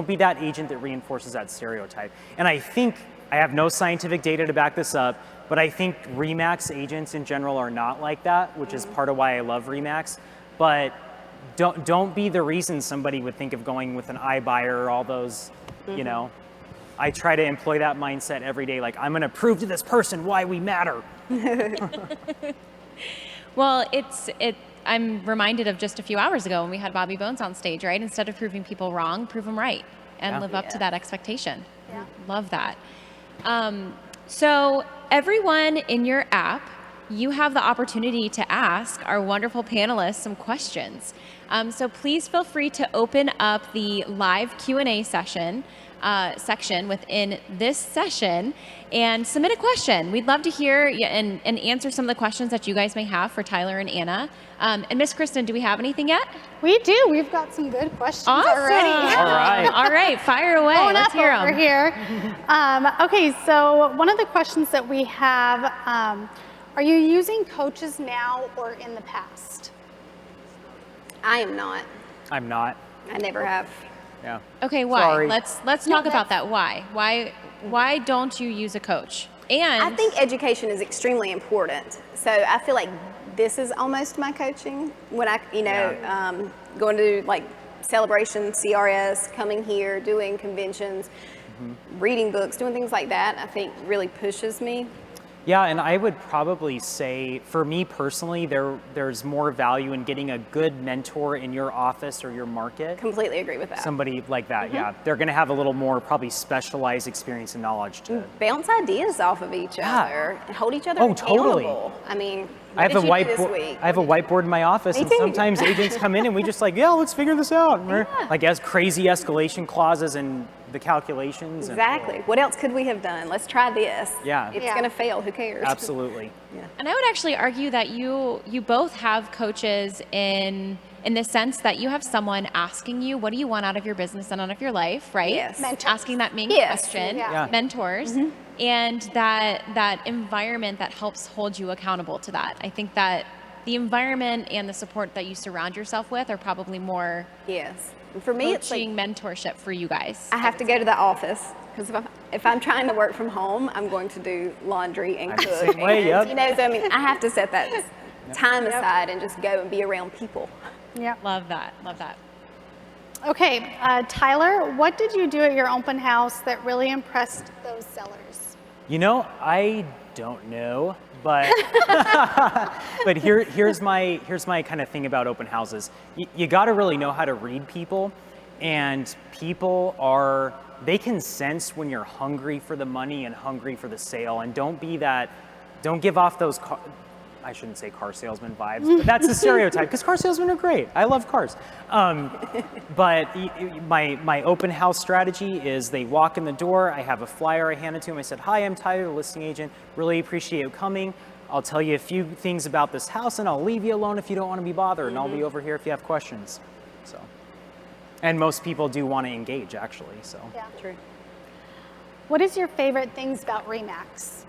be that agent that reinforces that stereotype. And I think, I have no scientific data to back this up, but I think RE/MAX agents in general are not like that, which is part of why I love RE/MAX. But don't be the reason somebody would think of going with an iBuyer or all those, you know. I try to employ that mindset every day, like I'm gonna prove to this person why we matter. Well, I'm reminded of just a few hours ago when we had Bobby Bones on stage, right? Instead of proving people wrong, prove them right and live up to that expectation. Yeah. Love that. So everyone in your app, you have the opportunity to ask our wonderful panelists some questions. So please feel free to open up the live Q&A section within this session and submit a question. We'd love to hear and answer some of the questions that you guys may have for Tyler and Anna. And Miss Kristen, do we have anything yet? We do. We've got some good questions Awesome. already. All right. All right, fire away. Going Let's up hear over them. here. Okay, so one of the questions that we have, are you using coaches now or in the past? I am not. I'm not. I never have. Yeah. Okay, why? Sorry. Let's talk about that. Why? Why don't you use a coach? And I think education is extremely important. So I feel like this is almost my coaching when I, going to like celebration, CRS, coming here, doing conventions, reading books, doing things like that, I think really pushes me. Yeah, and I would probably say, for me personally, there's more value in getting a good mentor in your office or your market. Completely agree with that. Somebody like that, yeah. They're going to have a little more probably specialized experience and knowledge to. Bounce ideas off of each other and hold each other Oh, totally. accountable. I mean, I have what a did you do this whiteboard. week? I have a whiteboard in my office, Me and too. sometimes agents come in and we just like, yeah, let's figure this out. And we're like, as crazy escalation clauses and the calculations. Exactly. What else could we have done? Let's try this. Yeah. It's Yeah. going to fail. Who cares? Absolutely. And I would actually argue that you both have coaches in the sense that you have someone asking you, what do you want out of your business and out of your life, right? Yes. Mentors. Asking that main Yes. question, Yeah. mentors, and that environment that helps hold you accountable to that. I think that the environment and the support that you surround yourself with are probably more Yes. And for me, it's like coaching mentorship for you guys. I have to go to the office because if I'm trying to work from home, I'm going to do laundry and I'm the cook. same way, and, yep. so I mean, I have to set that time aside and just go and be around people. Yeah. Love that. Love that. Okay, Tyler, what did you do at your open house that really impressed those sellers? You know, I don't know, but but here's my kind of thing about open houses. You got to really know how to read people, and people they can sense when you're hungry for the money and hungry for the sale, and don't give off those I shouldn't say car salesman vibes, but that's a stereotype because car salesmen are great. I love cars. But my open house strategy is they walk in the door, I have a flyer, I hand it to them. I said, hi, I'm Tyler, the listing agent. Really appreciate you coming. I'll tell you a few things about this house and I'll leave you alone if you don't want to be bothered, and I'll be over here if you have questions. So, and most people do want to engage actually, so. Yeah. True. What is your favorite things about RE/MAX?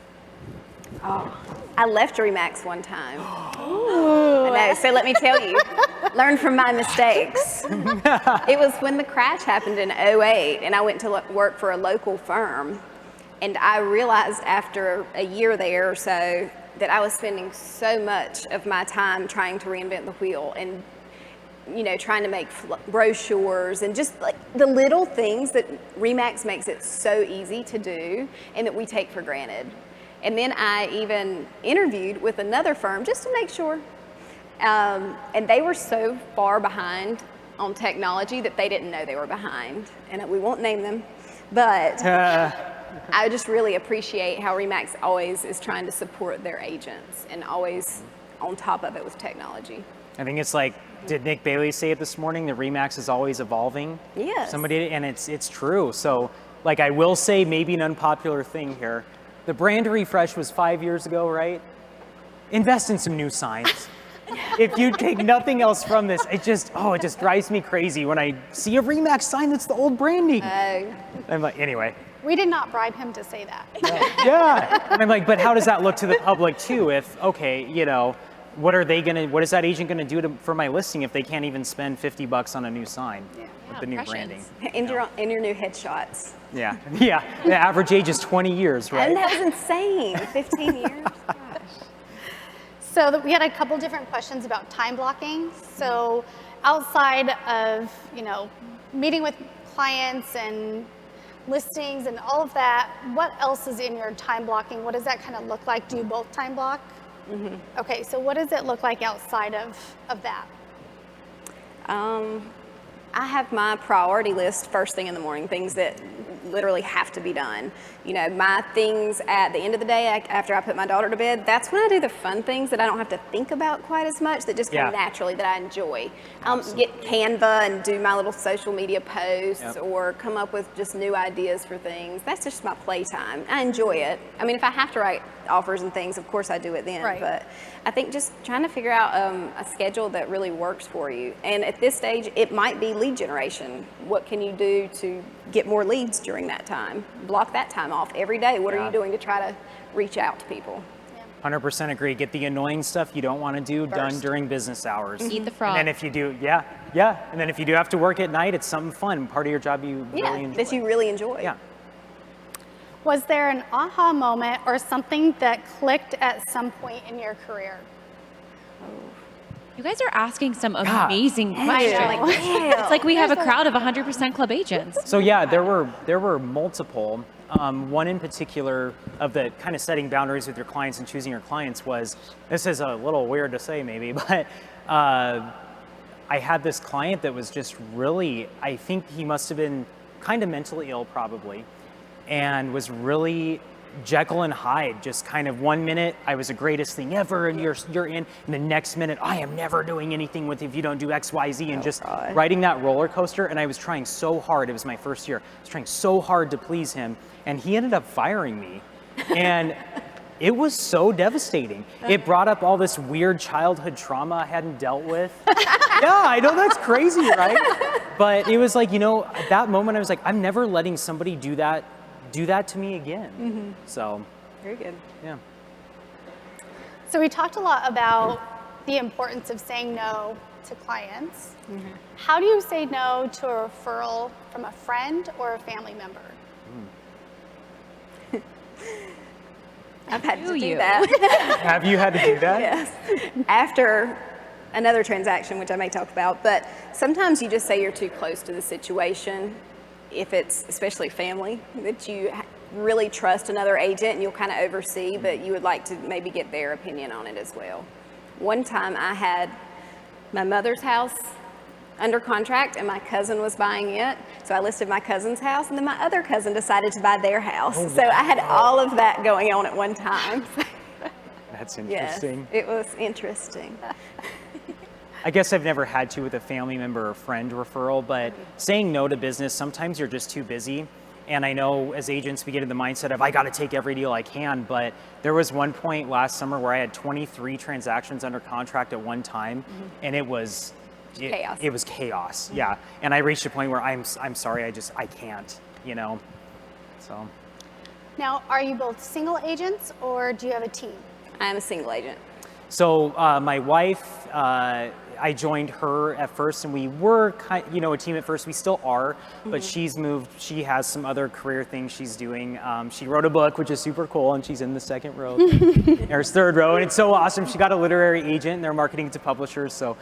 Oh, I left RE/MAX one time. I know, so let me tell you, learn from my mistakes. It was when the crash happened in '08, and I went to work for a local firm, and I realized after a year there or so that I was spending so much of my time trying to reinvent the wheel and trying to make brochures and just like the little things that RE/MAX makes it so easy to do and that we take for granted. And then I even interviewed with another firm just to make sure. And they were so far behind on technology that they didn't know they were behind. And we won't name them, but I just really appreciate how RE/MAX always is trying to support their agents and always on top of it with technology. I think it's like, did Nick Bailey say it this morning? The RE/MAX is always evolving. Yes. And it's true. So, like, I will say maybe an unpopular thing here. The brand refresh was 5 years ago, right? Invest in some new signs. If you take nothing else from this, it just drives me crazy when I see a RE/MAX sign that's the old branding. I'm like, anyway. We did not bribe him to say that. Yeah. And I'm like, but how does that look to the public too? If, okay, what is that agent gonna do for my listing if they can't even spend $50 on a new sign? Yeah. with the new branding. impressions. And your new headshots. Yeah, yeah. The average age is 20 years, right? And that was insane. 15 years. Gosh. So we had a couple different questions about time blocking. So outside of, meeting with clients and listings and all of that, what else is in your time blocking? What does that kind of look like? Do you both time block? Mm-hmm. Okay, so what does it look like outside of that? I have my priority list first thing in the morning, things that literally have to be done. My things at the end of the day, after I put my daughter to bed, that's when I do the fun things that I don't have to think about quite as much, that just come naturally, that I enjoy. Get Canva and do my little social media posts or come up with just new ideas for things. That's just my playtime. I enjoy it. I mean, if I have to write offers and things, of course I do it then. Right. But I think just trying to figure out a schedule that really works for you. And at this stage, it might be lead generation. What can you do to get more leads during that time? Block that time off every day. What are you doing to try to reach out to people? 100% agree. Get the annoying stuff you don't want to do done during business hours. Eat the frog. And then if you do, and then if you do have to work at night, it's something fun, part of your job you really enjoy. That you really enjoy. Yeah. Was there an aha moment or something that clicked at some point in your career? You guys are asking some amazing questions. Yeah. It's like we have a crowd of 100% club agents. So yeah, there were multiple. One in particular of the kind of setting boundaries with your clients and choosing your clients was, this is a little weird to say maybe, but I had this client that was just really, I think he must have been kind of mentally ill probably, and was really Jekyll and Hyde, just kind of 1 minute, I was the greatest thing ever, and you're in, and the next minute, I am never doing anything with if you don't do X, Y, Z, and just riding that roller coaster. And I was trying so hard, it was my first year, I was trying so hard to please him, and he ended up firing me. And it was so devastating. It brought up all this weird childhood trauma I hadn't dealt with. Yeah, I know that's crazy, right? But it was like, at that moment, I was like, I'm never letting somebody do that to me again. Mm-hmm. So very good. Yeah. So we talked a lot about the importance of saying no to clients. Mm-hmm. How do you say no to a referral from a friend or a family member? I've had to do that. Have you had to do that? Yes. After another transaction, which I may talk about, but sometimes you just say you're too close to the situation. If it's especially family, that you really trust another agent and you'll kind of oversee, but you would like to maybe get their opinion on it as well. One time I had my mother's house under contract and my cousin was buying it. So I listed my cousin's house and then my other cousin decided to buy their house. Oh, so I had all of that going on at one time. That's interesting. Yes, it was interesting. I guess I've never had to with a family member or friend referral, but saying no to business, sometimes you're just too busy. And I know as agents, we get in the mindset of, I got to take every deal I can. But there was one point last summer where I had 23 transactions under contract at one time, and it was chaos. It was chaos, yeah. And I reached a point where I'm sorry, I can't, so. Now, are you both single agents or do you have a team? I am a single agent. So my wife, I joined her at first, and we were a team at first. We still are, but she's moved. She has some other career things she's doing. She wrote a book, which is super cool, and she's in the second row, or third row, and it's so awesome. She got a literary agent, and they're marketing it to publishers. So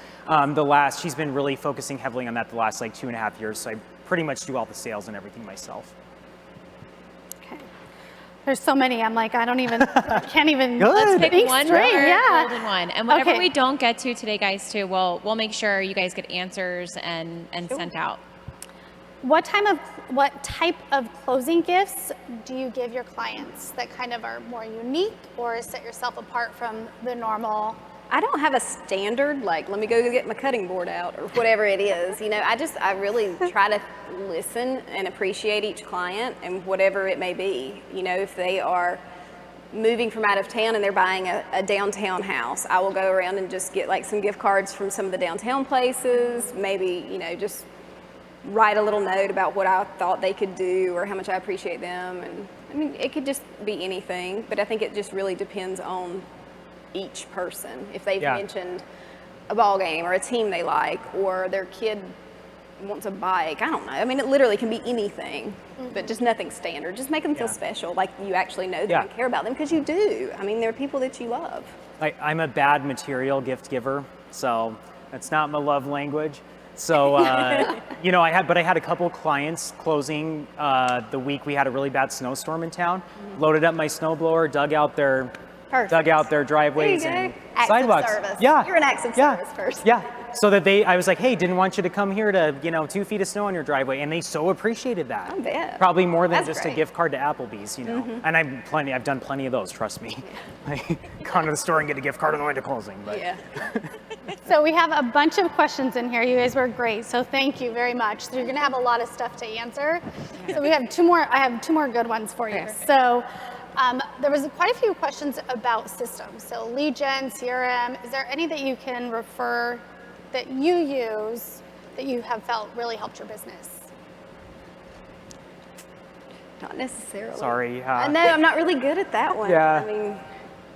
she's been really focusing heavily on that the last 2.5 years. So I pretty much do all the sales and everything myself. There's so many. I'm like, can't even. Let's pick think one straight. golden one. And whatever we don't get to today, guys, too, we'll make sure you guys get answers and sent out. What type of closing gifts do you give your clients that kind of are more unique or set yourself apart from the normal? I don't have a standard, let me go get my cutting board out or whatever it is. I really try to listen and appreciate each client and whatever it may be. If they are moving from out of town and they're buying a downtown house, I will go around and just get some gift cards from some of the downtown places, maybe, just write a little note about what I thought they could do or how much I appreciate them. And I mean, it could just be anything, but I think it just really depends on each person. If they've mentioned a ball game or a team they like, or their kid wants a bike. I don't know. I mean, it literally can be anything, but just nothing standard. Just make them feel Yeah. special, like you actually know them Yeah. and care about them, because you do. I mean, they're people that you love. I'm a bad material gift giver, so that's not my love language. So, you know, I had a couple clients closing the week we had a really bad snowstorm in town. Loaded up my snowblower, dug out their driveways There you and go. Acts of sidewalks. service. Yeah, You're an acts of service person. Yeah, so that I was like, hey, didn't want you to come here to, 2 feet of snow on your driveway, and they so appreciated that. I bet. Probably more than That's just great. a gift card to Applebee's, And I've done plenty of those. Trust me. I gone to the store and get a gift card on the way to closing. But Yeah. So we have a bunch of questions in here. You guys were great, so thank you very much. So you're gonna have a lot of stuff to answer. So we have two more. I have 2 more good ones for you. Okay. So there was quite a few questions about systems. So lead gen, CRM. Is there any that you can refer that you use that you have felt really helped your business? Not necessarily. Sorry. I know, I'm not really good at that one. Yeah. I mean,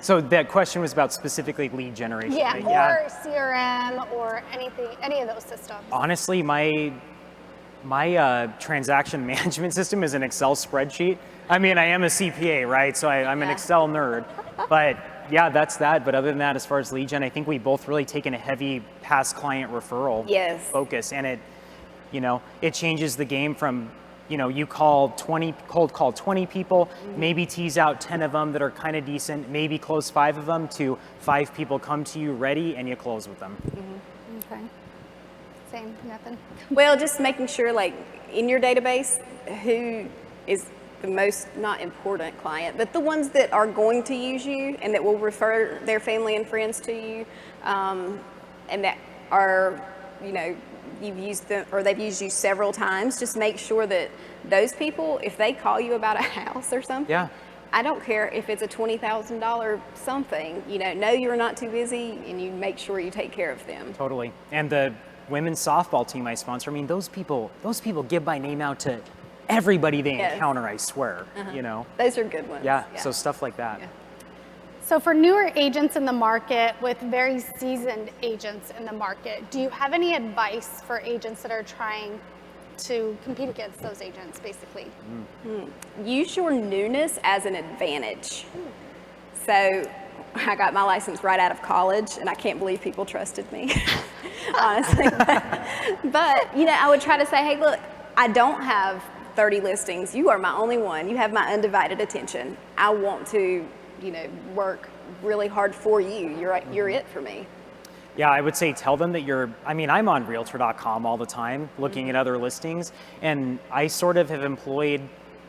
So that question was about specifically lead generation. Yeah, right? or CRM or anything, any of those systems. Honestly, my transaction management system is an Excel spreadsheet. I mean, I am a CPA, right? So I'm an Yeah. Excel nerd. But yeah, that's that. But other than that, as far as lead gen, I think we both really taken a heavy past client referral Yes. focus, and it changes the game from you cold call 20 people, maybe tease out 10 of them that are kind of decent, maybe close 5 of them, to 5 people come to you ready and you close with them. Okay. Same, nothing. well, just making sure, like, in your database, who is the most, not important client, but the ones that are going to use you and that will refer their family and friends to you, and that are, you've used them or they've used you several times. Just make sure that those people, if they call you about a house or something, Yeah. I don't care if it's a $20,000 something, know you're not too busy, and you make sure you take care of them. Totally. And the women's softball team I sponsor, I mean, those people give my name out to everybody they Yes. encounter, I swear, Those are good ones. Yeah, so stuff like that. Yeah. So for newer agents in the market with very seasoned agents in the market, do you have any advice for agents that are trying to compete against those agents, basically? Use your newness as an advantage. So I got my license right out of college, and I can't believe people trusted me, honestly. But I would try to say, hey, look, I don't have 30 listings. You are my only one. You have my undivided attention. I want to, work really hard for you. You're it for me. Yeah, I would say tell them that I'm on Realtor.com all the time looking at other listings, and I sort of have employed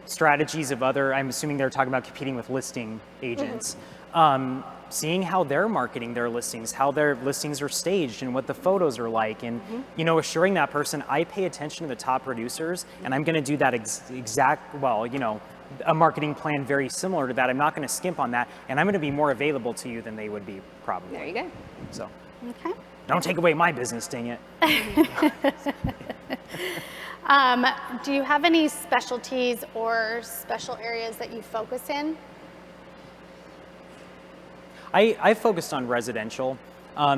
strategies of I'm assuming they're talking about competing with listing agents, seeing how they're marketing their listings, how their listings are staged and what the photos are like, and assuring that person, I pay attention to the top producers, and I'm going to do that a marketing plan very similar to that. I'm not going to skimp on that, and I'm going to be more available to you than they would be probably. There you go. So Okay. don't take away my business, dang it. Do you have any specialties or special areas that you focus in? I focused on residential.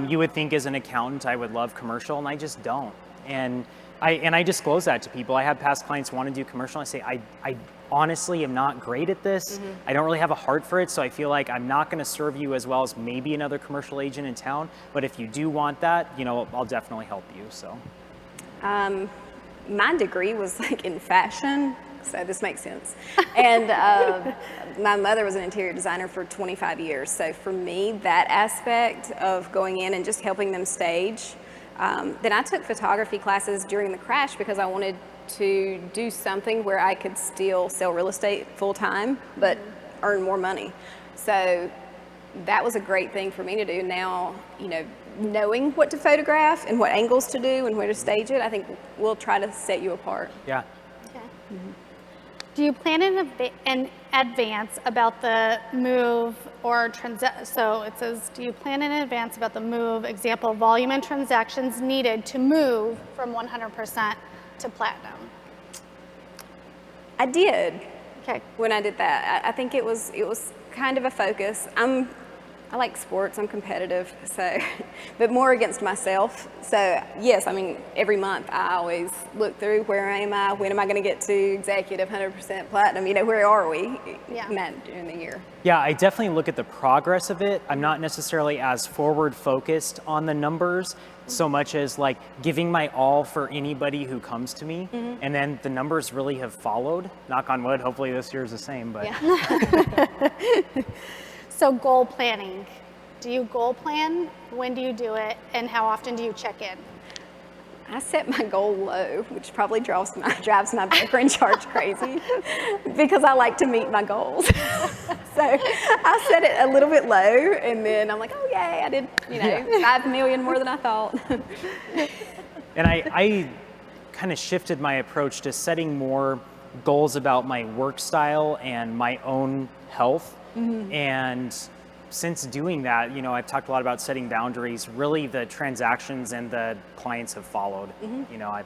You would think as an accountant I would love commercial, and I just don't. And I disclose that to people. I have past clients want to do commercial. I say, I honestly am not great at this. I don't really have a heart for it, so I feel like I'm not going to serve you as well as maybe another commercial agent in town. But if you do want that, I'll definitely help you. So. My degree was in fashion, so this makes sense. And my mother was an interior designer for 25 years. So for me, that aspect of going in and just helping them stage. Then I took photography classes during the crash because I wanted to do something where I could still sell real estate full time, but earn more money. So that was a great thing for me to do. Now, knowing what to photograph and what angles to do and where to stage it, I think will try to set you apart. Yeah. Okay. Do you plan in advance about the move or so it says, do you plan in advance about the move, example, volume and transactions needed to move from 100% to platinum? I did Okay. when I did that. I think it was kind of a focus. I'm I like sports, I'm competitive, so, but more against myself. So yes, I mean, every month I always look through where am I, when am I gonna get to executive 100% platinum, you know, where are we in that during the year? Yeah, I definitely look at the progress of it. I'm not necessarily as forward focused on the numbers so much as like giving my all for anybody who comes to me. And then the numbers really have followed. Knock on wood, hopefully this year is the same, but. Yeah. So goal planning. Do you goal plan? When do you do it? And how often do you check in? I set my goal low, which probably drives my broker in charge crazy because I like to meet my goals. So I set it a little bit low, and then I'm like, oh yay, I did, you know, 5 million more than I thought. And I kind of shifted my approach to setting more goals about my work style and my own health. And since doing that, you know, I've talked a lot about setting boundaries. Really, the transactions and the clients have followed. You know,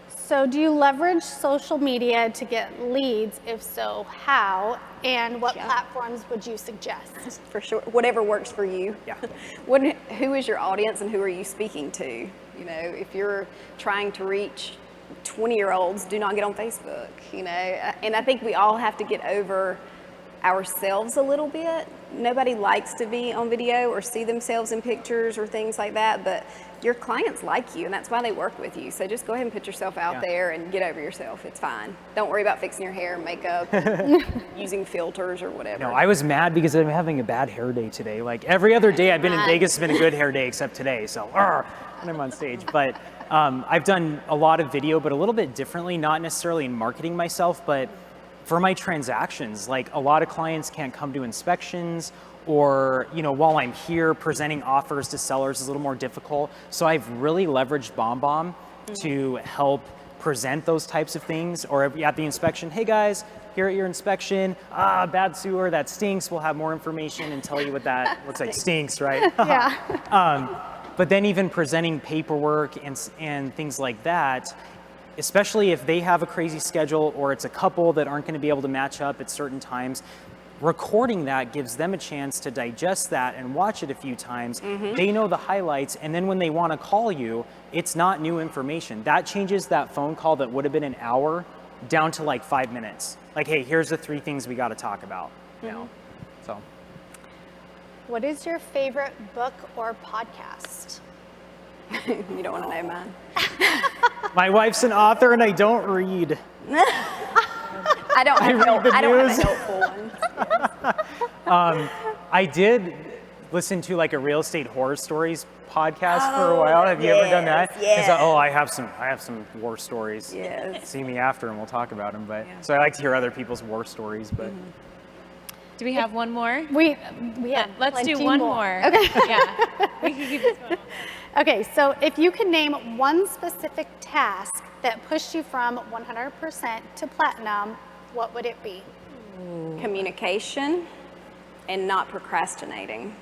So do you leverage social media to get leads? If so, how? And what platforms would you suggest? For sure, whatever works for you. Yeah. Who is your audience and who are you speaking to? You know, if you're trying to reach 20-year-olds, do not get on Facebook, you know? And I think we all have to get over ourselves a little bit. Nobody likes to be on video or see themselves in pictures or things like that, but your clients like you, and that's why they work with you. So just go ahead and put yourself out there and get over yourself. It's fine. Don't worry about fixing your hair and makeup, using filters or whatever. No, I was mad because I'm having a bad hair day today. Like every other day I've been in Vegas has been a good hair day except today. So when I'm on stage, but I've done a lot of video, but a little bit differently, not necessarily in marketing myself, but for my transactions. Like a lot of clients can't come to inspections, or, you know, while I'm here presenting offers to sellers is a little more difficult. So I've really leveraged BombBomb to help present those types of things. Or at the inspection, hey guys, here at your inspection, bad sewer, that stinks. We'll have more information and tell you what that looks like. Stinks, right? But then even presenting paperwork and things like that, especially if they have a crazy schedule or it's a couple that aren't going to be able to match up at certain times, recording that gives them a chance to digest that and watch it a few times. They know the highlights, and then when they want to call you, it's not new information. That changes that phone call that would have been an hour down to like 5 minutes. Like, hey, here's the 3 things we got to talk about. You know, so. What is your favorite book or podcast? You don't want to know mine. My wife's an author and I don't read. I don't have helpful ones. Yes. I did listen to like a real estate horror stories podcast for a while. Have you ever done that? Yes. I have some war stories. Yes. See me after and we'll talk about them. But so I like to hear other people's war stories. But Do we have one more? We have Let's do plenty one more. Okay. Yeah. We can keep this going. Okay, so if you could name one specific task that pushed you from 100% to platinum, what would it be? Communication and not procrastinating.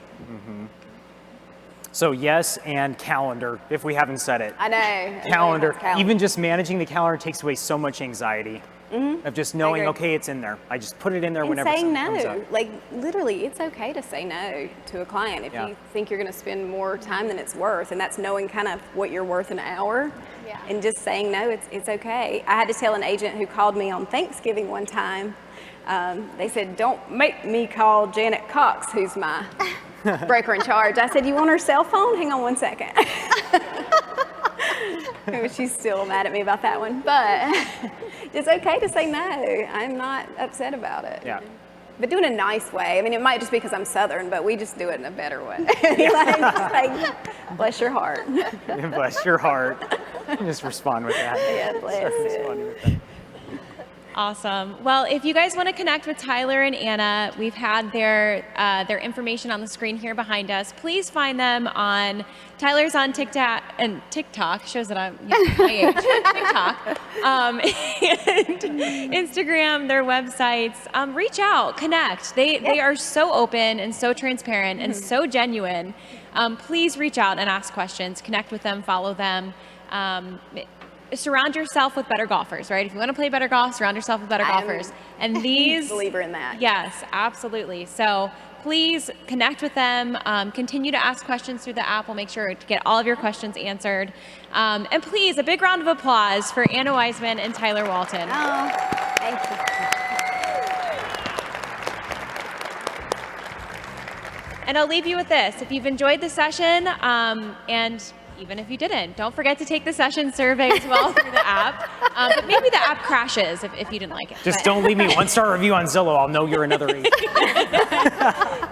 so yes, and calendar, if we haven't said it. I know. Calendar. Even just managing the calendar takes away so much anxiety of just knowing, agree. okay, it's in there. I just put it in there And whenever saying something comes no, up. like literally, it's okay to say no to a client if you think you're going to spend more time than it's worth, and that's knowing kind of what you're worth an hour, and just saying no. It's okay. I had to tell an agent who called me on Thanksgiving one time. They said, "Don't make me call Janet Cox, who's my broker in charge." I said, "You want her cell phone? Hang on one second." She's still mad at me about that one, but it's okay to say no. I'm not upset about it. Yeah. But do it in a nice way. I mean, it might just be because I'm Southern, but we just do it in a better way. Like, bless your heart. Bless your heart. Just respond with that. Yeah, bless it. Awesome. Well, if you guys want to connect with Tyler and Anna, we've had their information on the screen here behind us. Please find them on Tyler's on TikTok, and TikTok shows that I'm my age. TikTok, and Instagram, their websites. Reach out, connect. They are so open and so transparent and so genuine. Please reach out and ask questions. Connect with them. Follow them. surround yourself with better golfers, right? If you want to play better golf, surround yourself with better golfers. And these, believer in that. yes, absolutely. So please connect with them. Continue to ask questions through the app. We'll make sure to get all of your questions answered. And please, a big round of applause for Anna Wiseman and Tyler Walton. Oh, thank you. And I'll leave you with this. If you've enjoyed the session, and even if you didn't, don't forget to take the session survey as well through the app. But maybe the app crashes if you didn't like it. Just don't leave me 1-star review on Zillow. I'll know you're another agent.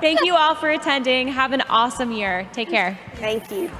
Thank you all for attending. Have an awesome year. Take care. Thank you.